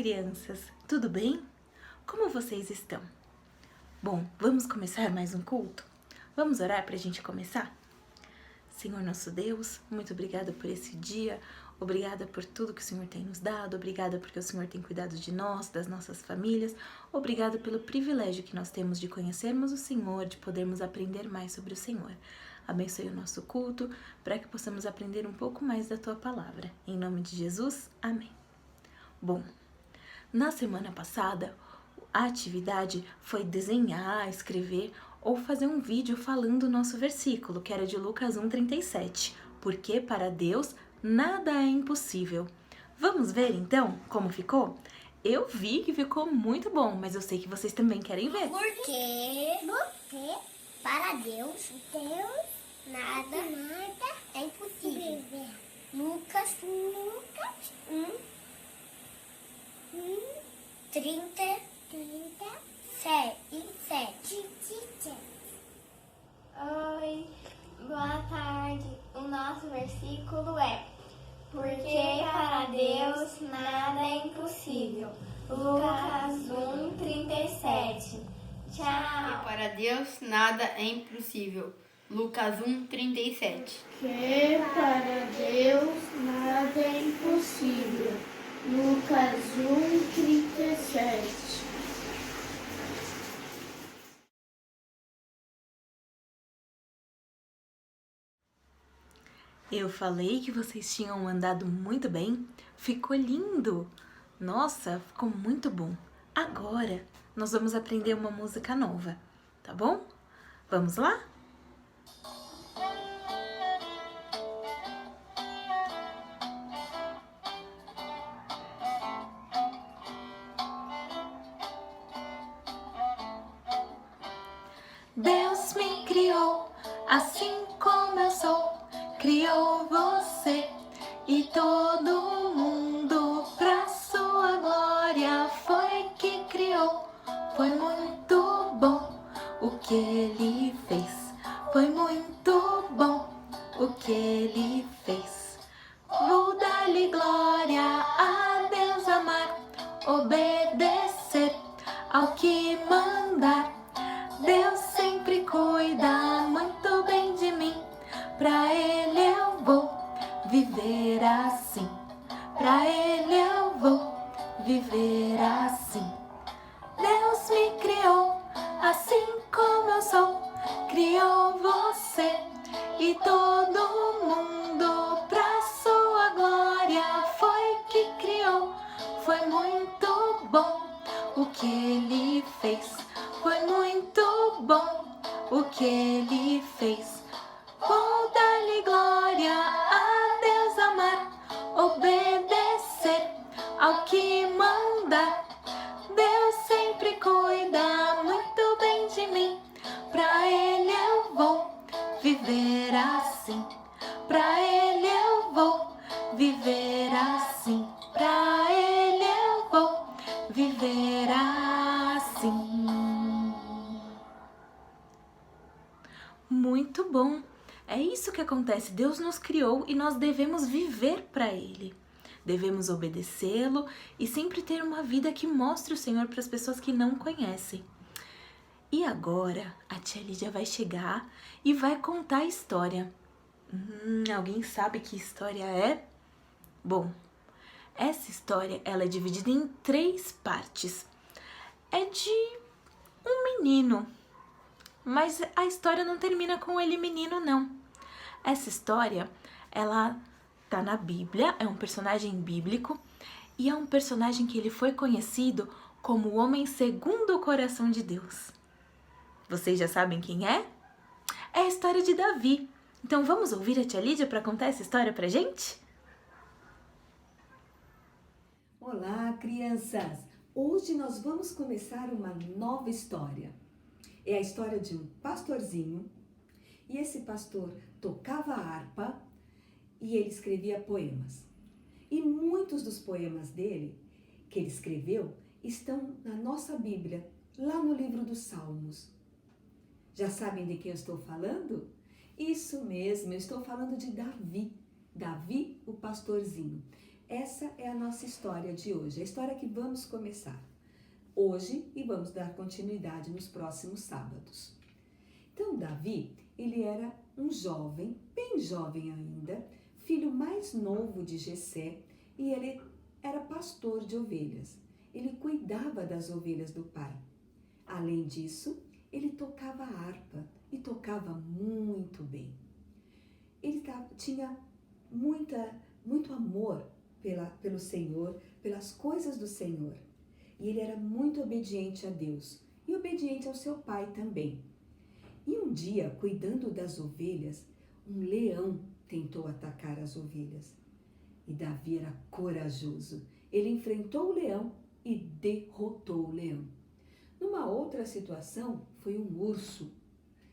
crianças! Tudo bem? Como vocês estão? Bom, vamos começar mais um culto? Vamos orar para a gente começar? Senhor nosso Deus, muito obrigada por esse dia, obrigada por tudo que o Senhor tem nos dado, obrigada porque o Senhor tem cuidado de nós, das nossas famílias, obrigada pelo privilégio que nós temos de conhecermos o Senhor, de podermos aprender mais sobre o Senhor. Abençoe o nosso culto, para que possamos aprender um pouco mais da Tua Palavra. Em nome de Jesus, amém. Bom, na semana passada, a atividade foi desenhar, escrever ou fazer um vídeo falando o nosso versículo, que era de Lucas 1:37. Porque para Deus nada é impossível. Vamos ver então como ficou? Eu vi que ficou muito bom, mas eu sei que vocês também querem ver. Porque para Deus nada é impossível. Lucas 1:37. Oi, boa tarde. O nosso versículo é: porque para Deus nada é impossível. Lucas 1:37. Tchau. E para Deus nada é impossível. Lucas 1:37. Que para Deus nada é impossível. Lucas 1:37. Eu falei que vocês tinham andado muito bem, ficou lindo! Nossa, ficou muito bom! Agora nós vamos aprender uma música nova, tá bom? Vamos lá? Deus me criou assim como eu sou, criou você e todo mundo pra sua glória. Foi que criou, foi muito bom o que ele fez, foi muito bom o que ele fez. Vou dar-lhe glória, a Deus amar, obedecer ao que mandar. Deus sempre cuida muito bem de mim, pra Ele eu vou viver assim, pra Ele eu vou viver assim. Deus me criou assim como eu sou, criou você e todo mundo pra sua glória. Foi que criou, foi muito bom o que Ele fez, foi muito bom o que ele fez. Vou dar-lhe glória, a Deus amar, obedecer ao que mandar. Deus sempre cuida muito bem de mim, pra Ele eu vou viver assim, pra Ele eu vou viver assim, pra Ele eu vou viver assim. Muito bom! É isso que acontece. Deus nos criou e nós devemos viver para Ele. Devemos obedecê-lo e sempre ter uma vida que mostre o Senhor para as pessoas que não conhecem. E agora a tia Lídia vai chegar e vai contar a história. Alguém sabe que história é? Bom, essa história ela é dividida em 3 partes. É de um menino. Mas a história não termina com ele menino, não. Essa história, ela tá na Bíblia, é um personagem bíblico e é um personagem que ele foi conhecido como o homem segundo o coração de Deus. Vocês já sabem quem é? É a história de Davi. Então vamos ouvir a tia Lídia para contar essa história pra gente? Olá, crianças! Hoje nós vamos começar uma nova história. É a história de um pastorzinho, e esse pastor tocava harpa e ele escrevia poemas. E muitos dos poemas dele, que ele escreveu, estão na nossa Bíblia, lá no livro dos Salmos. Já sabem de quem eu estou falando? Isso mesmo, eu estou falando de Davi. Davi, o pastorzinho. Essa é a nossa história de hoje, a história que vamos começar hoje e vamos dar continuidade nos próximos sábados. Então, Davi, ele era um jovem, bem jovem ainda, filho mais novo de Jessé, e ele era pastor de ovelhas. Ele cuidava das ovelhas do pai. Além disso, ele tocava harpa e tocava muito bem. Ele tinha muito amor pelo Senhor, pelas coisas do Senhor. E ele era muito obediente a Deus e obediente ao seu pai também. E um dia, cuidando das ovelhas, um leão tentou atacar as ovelhas. E Davi era corajoso. Ele enfrentou o leão e derrotou o leão. Numa outra situação, foi um urso.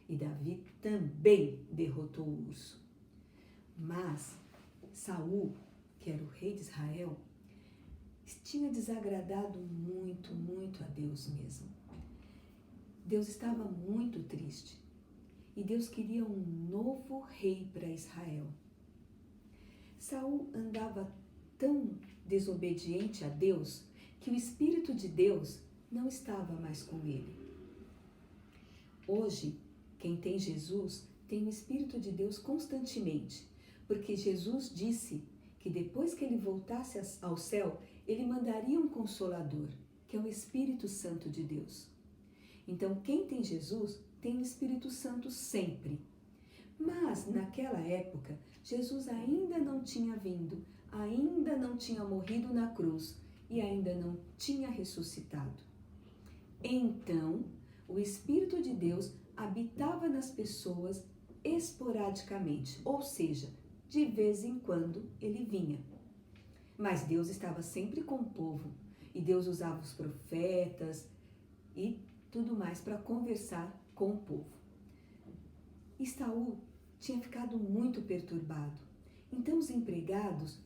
E Davi também derrotou o urso. Mas Saul, que era o rei de Israel, tinha desagradado muito, muito a Deus mesmo. Deus estava muito triste e Deus queria um novo rei para Israel. Saul andava tão desobediente a Deus que o Espírito de Deus não estava mais com ele. Hoje, quem tem Jesus tem o Espírito de Deus constantemente, porque Jesus disse que depois que ele voltasse ao céu, ele mandaria um Consolador, que é o Espírito Santo de Deus. Então, quem tem Jesus tem o Espírito Santo sempre. Mas, naquela época, Jesus ainda não tinha vindo, ainda não tinha morrido na cruz e ainda não tinha ressuscitado. Então, o Espírito de Deus habitava nas pessoas esporadicamente, ou seja, de vez em quando ele vinha. Mas Deus estava sempre com o povo e Deus usava os profetas e tudo mais para conversar com o povo. E Saul tinha ficado muito perturbado. Então os empregados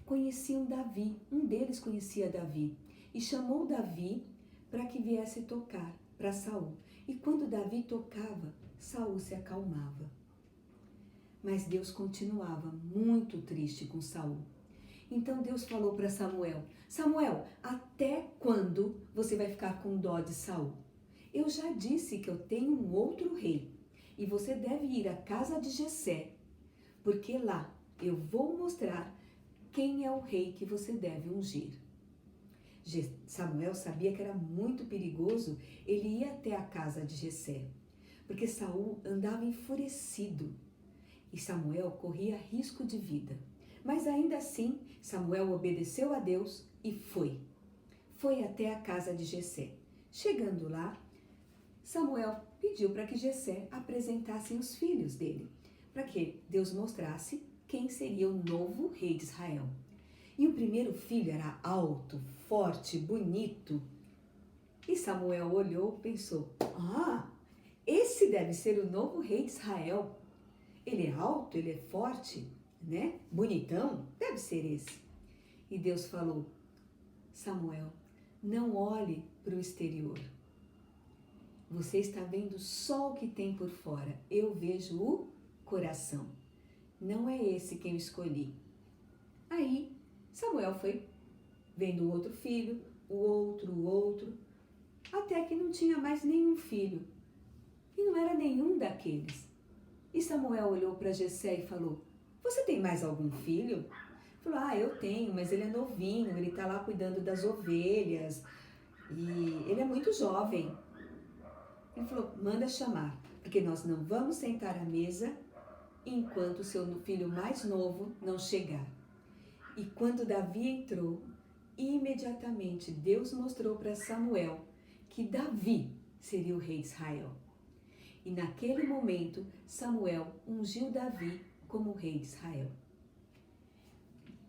conheciam Davi, um deles conhecia Davi e chamou Davi para que viesse tocar para Saul. E quando Davi tocava, Saul se acalmava. Mas Deus continuava muito triste com Saul. Então Deus falou para Samuel: Samuel, até quando você vai ficar com dó de Saul? Eu já disse que eu tenho um outro rei e você deve ir à casa de Jessé, porque lá eu vou mostrar quem é o rei que você deve ungir. Samuel sabia que era muito perigoso ele ir até a casa de Jessé, porque Saul andava enfurecido e Samuel corria risco de vida. Mas ainda assim, Samuel obedeceu a Deus e foi. Foi até a casa de Jessé. Chegando lá, Samuel pediu para que Jessé apresentasse os filhos dele, para que Deus mostrasse quem seria o novo rei de Israel. E o primeiro filho era alto, forte, bonito. E Samuel olhou e pensou: esse deve ser o novo rei de Israel. Ele é alto, ele é forte, né? Bonitão, deve ser esse. E Deus falou: Samuel, não olhe para o exterior. Você está vendo só o que tem por fora. Eu vejo o coração. Não é esse quem eu escolhi. Aí Samuel foi vendo o outro filho, o outro, até que não tinha mais nenhum filho. E não era nenhum daqueles. E Samuel olhou para Jessé e falou: você tem mais algum filho? Falou: eu tenho, mas ele é novinho, ele está lá cuidando das ovelhas e ele é muito jovem. Ele falou: manda chamar, porque nós não vamos sentar à mesa enquanto o seu filho mais novo não chegar. E quando Davi entrou, imediatamente Deus mostrou para Samuel que Davi seria o rei de Israel. E naquele momento, Samuel ungiu Davi como rei de Israel.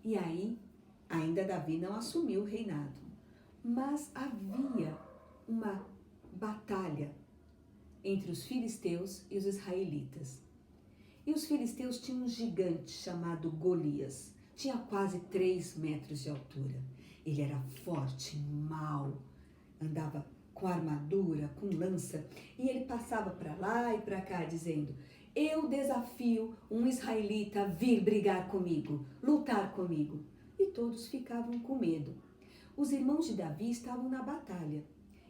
E aí, ainda Davi não assumiu o reinado, mas havia uma batalha entre os filisteus e os israelitas. E os filisteus tinham um gigante chamado Golias, tinha quase 3 metros de altura. Ele era forte, mau, andava com armadura, com lança, e ele passava para lá e para cá dizendo: eu desafio um israelita a vir brigar comigo, lutar comigo. e todos ficavam com medo. Os irmãos de Davi estavam na batalha,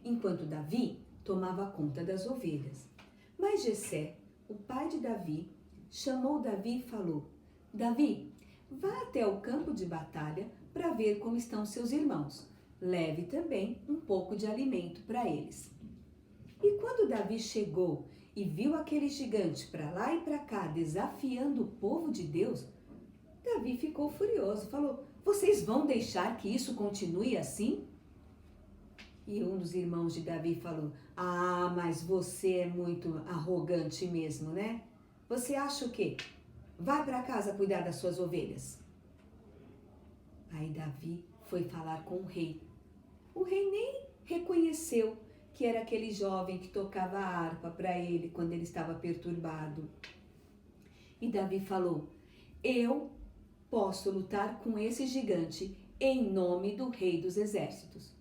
enquanto Davi tomava conta das ovelhas. Mas Jessé, o pai de Davi, chamou Davi e falou: Davi, vá até o campo de batalha para ver como estão seus irmãos. Leve também um pouco de alimento para eles. E quando Davi chegou e viu aquele gigante para lá e para cá desafiando o povo de Deus, Davi ficou furioso, falou: vocês vão deixar que isso continue assim? E um dos irmãos de Davi falou: ah, mas você é muito arrogante mesmo, né? Você acha o quê? Vai para casa cuidar das suas ovelhas. Aí Davi foi falar com o rei. O rei nem reconheceu que era aquele jovem que tocava a harpa para ele quando ele estava perturbado. E Davi falou: eu posso lutar com esse gigante em nome do rei dos exércitos.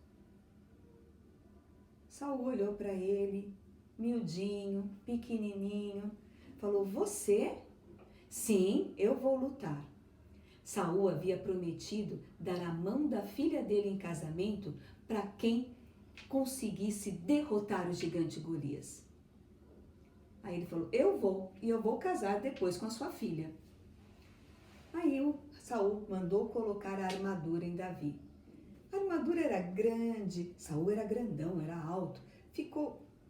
Saul olhou para ele, miudinho, pequenininho, falou: você? Sim, eu vou lutar. Saul havia prometido dar a mão da filha dele em casamento para quem conseguisse derrotar o gigante Golias. Aí ele falou: eu vou, e eu vou casar depois com a sua filha. Aí o Saul mandou colocar a armadura em Davi. A armadura era grande, Saul era grandão, era alto,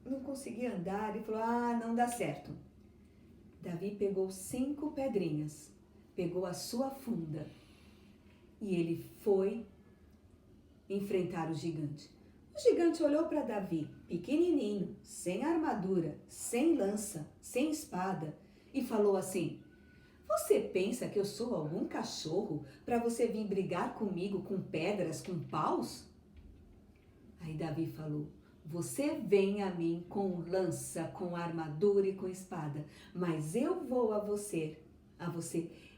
não conseguia andar e falou: ah, não dá certo. Davi pegou 5 pedrinhas, pegou a sua funda e ele foi enfrentar o gigante. O gigante olhou para Davi, pequenininho, sem armadura, sem lança, sem espada, e falou assim: você pensa que eu sou algum cachorro para você vir brigar comigo com pedras, com paus? Aí Davi falou: você vem a mim com lança, com armadura e com espada, mas eu vou a você,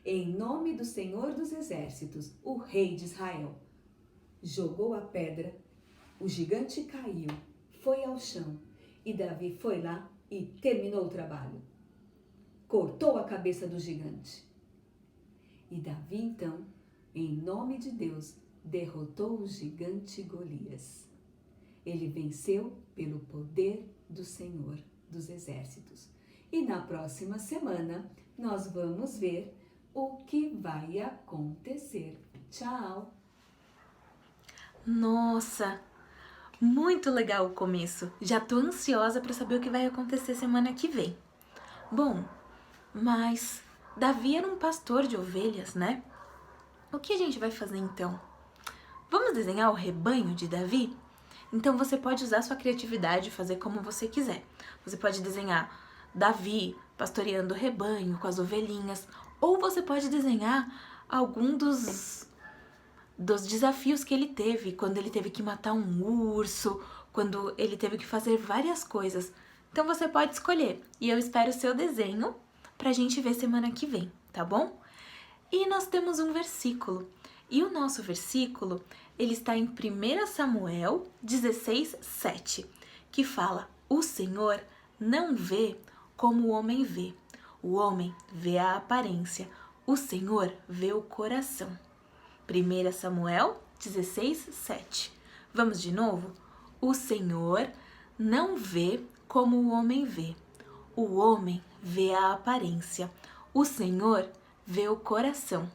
em nome do Senhor dos Exércitos, o rei de Israel. Jogou a pedra, o gigante caiu, foi ao chão e Davi foi lá e terminou o trabalho. Cortou a cabeça do gigante. E Davi, então, em nome de Deus, derrotou o gigante Golias. Ele venceu pelo poder do Senhor dos Exércitos. E na próxima semana, nós vamos ver o que vai acontecer. Tchau! Nossa, muito legal o começo. Já tô ansiosa para saber o que vai acontecer semana que vem. Bom, mas Davi era um pastor de ovelhas, né? O que a gente vai fazer então? Vamos desenhar o rebanho de Davi? Então você pode usar sua criatividade e fazer como você quiser. Você pode desenhar Davi pastoreando o rebanho com as ovelhinhas, ou você pode desenhar algum dos desafios que ele teve, quando ele teve que matar um urso, quando ele teve que fazer várias coisas. Então você pode escolher, e eu espero o seu desenho pra gente ver semana que vem, tá bom? E nós temos um versículo, e o nosso versículo, ele está em 1 Samuel 16:7, que fala: o Senhor não vê como o homem vê. O homem vê a aparência, o Senhor vê o coração. 1 Samuel 16:7. Vamos de novo? O Senhor não vê como o homem vê. O homem vê a aparência, o Senhor vê o coração.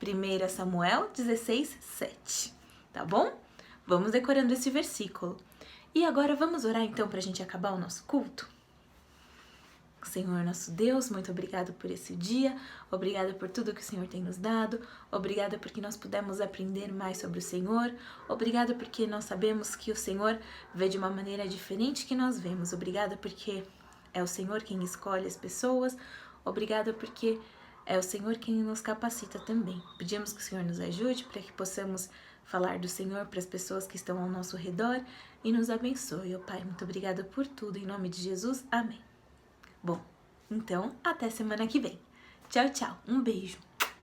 1 Samuel 16:7. Tá bom? Vamos decorando esse versículo. E agora vamos orar então para a gente acabar o nosso culto? Senhor nosso Deus, muito obrigado por esse dia, obrigada por tudo que o Senhor tem nos dado, obrigada porque nós pudemos aprender mais sobre o Senhor, obrigada porque nós sabemos que o Senhor vê de uma maneira diferente que nós vemos, obrigada porque é o Senhor quem escolhe as pessoas, obrigada porque é o Senhor quem nos capacita também. Pedimos que o Senhor nos ajude para que possamos falar do Senhor para as pessoas que estão ao nosso redor e nos abençoe, ó Pai. Muito obrigada por tudo, em nome de Jesus, amém. Bom, então até semana que vem. Tchau, tchau. Um beijo.